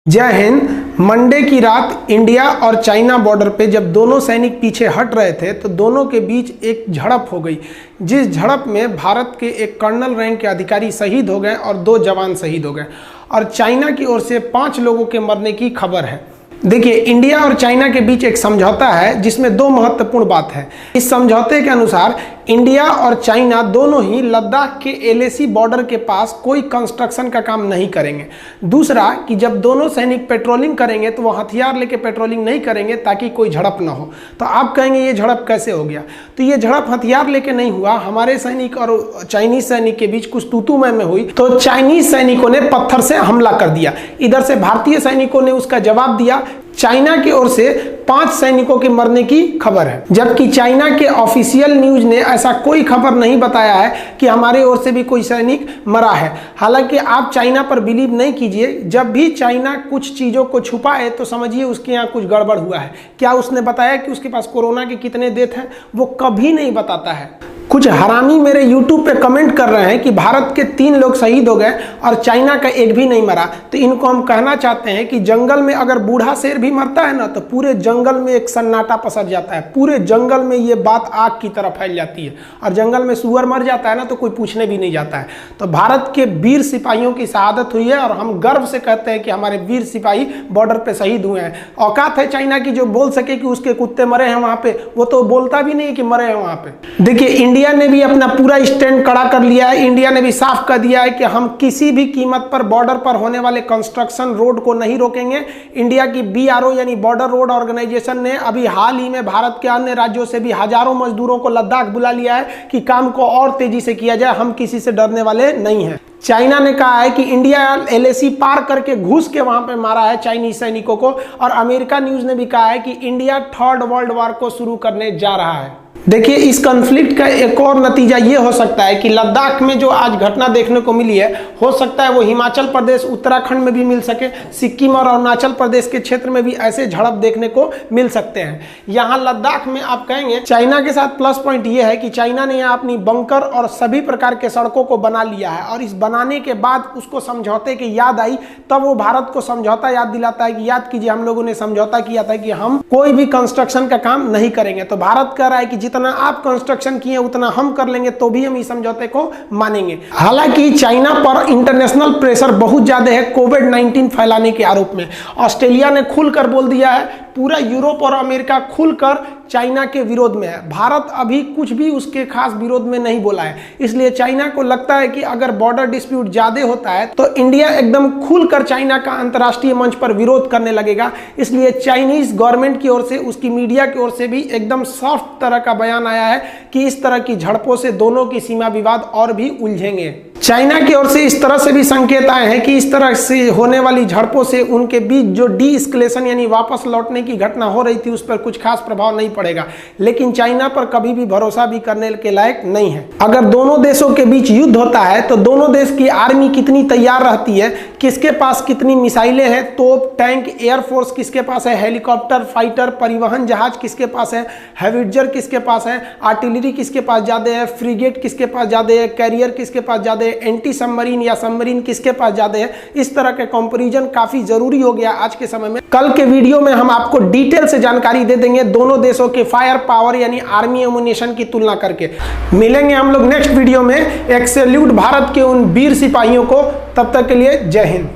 जय हिंद। मंडे की रात इंडिया और चाइना बॉर्डर पे जब दोनों सैनिक पीछे हट रहे थे तो दोनों के बीच एक झड़प हो गई, जिस झड़प में भारत के एक कर्नल रैंक के अधिकारी शहीद हो गए और 2 जवान शहीद हो गए और चाइना की ओर से 5 लोगों के मरने की खबर है। देखिए, इंडिया और चाइना के बीच एक समझौता है जिसमें 2 महत्वपूर्ण बात है। इस समझौते के अनुसार इंडिया और चाइना दोनों ही लद्दाख के एलएसी बॉर्डर के पास कोई कंस्ट्रक्शन का काम नहीं करेंगे। दूसरा कि जब दोनों सैनिक पेट्रोलिंग करेंगे तो वो हथियार लेके पेट्रोलिंग नहीं करेंगे ताकि कोई झड़प ना हो। तो आप कहेंगे ये झड़प कैसे हो गया? तो ये झड़प हथियार लेके नहीं हुआ, हमारे सैनिक और चाइनीज सैनिक के बीच कुछ तू-तू मैं हुई तो चाइनीज सैनिकों ने पत्थर से हमला कर दिया। इधर से भारतीय सैनिकों ने उसका जवाब दिया। चाइना की ओर से 5 सैनिकों के मरने की खबर है, जबकि चाइना के ऑफिशियल न्यूज ने ऐसा कोई खबर नहीं बताया है कि हमारे ओर से भी कोई सैनिक मरा है। हालांकि आप चाइना पर बिलीव नहीं कीजिए, जब भी चाइना कुछ चीजों को छुपाए तो समझिए उसके यहाँ कुछ गड़बड़ हुआ है। क्या उसने बताया कि उसके पास कोरोना के कितने डेथ हैं? वो कभी नहीं बताता है। कुछ हरामी मेरे YouTube पे कमेंट कर रहे हैं कि भारत के 3 लोग शहीद हो गए और चाइना का एक भी नहीं मरा। तो इनको हम कहना चाहते हैं कि जंगल में अगर बूढ़ा शेर भी मरता है ना तो पूरे जंगल में एक सन्नाटा पसर जाता है। पूरे जंगल में ये बात आग की तरह फैल जाती है और जंगल में सूअर मर जाता है ना तो कोई पूछने भी नहीं जाता है। तो भारत के वीर सिपाहियों की शहादत हुई है और हम गर्व से कहते हैं कि हमारे वीर सिपाही बॉर्डर पे शहीद हुए हैं। औकात है चाइना की जो बोल सके कि उसके कुत्ते मरे हैं वहां पे, वो तो बोलता भी नहीं कि मरे हैं वहां पे। देखिए, इंडिया ने भी अपना पूरा स्टैंड खड़ा कर लिया है। इंडिया ने भी साफ कर दिया है कि हम किसी भी कीमत पर बॉर्डर पर होने वाले कंस्ट्रक्शन रोड को नहीं रोकेंगे। इंडिया की बीआरओ यानी बॉर्डर रोड ऑर्गेनाइजेशन ने अभी हाल ही में भारत के अन्य राज्यों से भी हजारों मजदूरों को लद्दाख बुला लिया है कि काम को और तेजी से किया जाए। हम किसी से डरने वाले नहीं हैं। चाइना ने कहा है कि इंडिया एलएसी पार करके घुस के वहां पे मारा है चाइनीज सैनिकों को, और अमेरिका न्यूज ने भी कहा है कि इंडिया 3rd वर्ल्ड वॉर को शुरू करने जा रहा है। देखिए, इस कॉन्फ्लिक्ट का एक और नतीजा ये हो सकता है कि लद्दाख में जो आज घटना देखने को मिली है, हो सकता है वो हिमाचल प्रदेश उत्तराखंड में भी मिल सके। सिक्किम और अरुणाचल प्रदेश के क्षेत्र में भी ऐसे झड़प देखने को मिल सकते हैं। यहाँ लद्दाख में आप कहेंगे चाइना के साथ प्लस पॉइंट ये है कि चाइना ने यहाँ अपनी बंकर और सभी प्रकार के सड़कों को बना लिया है, और इस बनाने के बाद उसको समझौते की याद आई, तब वो भारत को समझौता याद दिलाता है कि याद कीजिए हम लोगों ने समझौता किया था कि हम कोई भी कंस्ट्रक्शन का काम नहीं करेंगे। तो भारत कह रहा है कि जितना आप कंस्ट्रक्शन किए उतना हम कर लेंगे, तो भी हम इस समझौते को मानेंगे। हालांकि चाइना पर इंटरनेशनल प्रेशर बहुत ज्यादा है कोविड-19 फैलाने के आरोप में। ऑस्ट्रेलिया ने खुलकर बोल दिया है, पूरा यूरोप और अमेरिका खुलकर चाइना के विरोध में है। भारत अभी कुछ भी उसके खास विरोध में नहीं बोला है। इसलिए चाइना को लगता है कि अगर बॉर्डर डिस्प्यूट ज्यादा होता है तो इंडिया एकदम खुलकर चाइना का अंतर्राष्ट्रीय मंच पर विरोध करने लगेगा। इसलिए चाइनीज गवर्नमेंट की ओर से, उसकी मीडिया की ओर से भी एकदम सॉफ्ट तरह का बयान आया है कि इस तरह की झड़पों से दोनों की सीमा विवाद और भी उलझेंगे। चाइना की ओर से इस तरह से भी संकेत आए हैं कि इस तरह से होने वाली झड़पों से उनके बीच जो डी-एस्केलेशन यानी वापस लौटने की घटना हो रही थी उस पर कुछ खास प्रभाव नहीं पड़ेगा। लेकिन चाइना पर कभी भी भरोसा भी करने के लायक नहीं है। अगर दोनों देशों के बीच युद्ध होता है तो दोनों देश की आर्मी कितनी तैयार रहती है, किसके पास कितनी मिसाइलें हैं, तोप, टैंक, एयरफोर्स किसके पास है, हेलीकॉप्टर, फाइटर, परिवहन जहाज किसके पास है, हेविट्जर किसके पास है, आर्टिलरी किसके पास ज्यादा है, फ्रिगेट किसके पास ज्यादा है, कैरियर किसके पास ज्यादा है, एंटी सबमरीन या सबमरीन किसके पास ज्यादा है। इस तरह के कंपैरिजन काफी जरूरी हो गया आज के समय में। कल के वीडियो में हम आपको डिटेल से जानकारी दे देंगे दोनों देशों के फायर पावर यानी आर्मी एमुनिशन की तुलना करके। मिलेंगे हम लोग नेक्स्ट वीडियो में। एक सैल्यूट भारत के उन वीर सिपाहियों को। तब तक के लिए जय हिंद।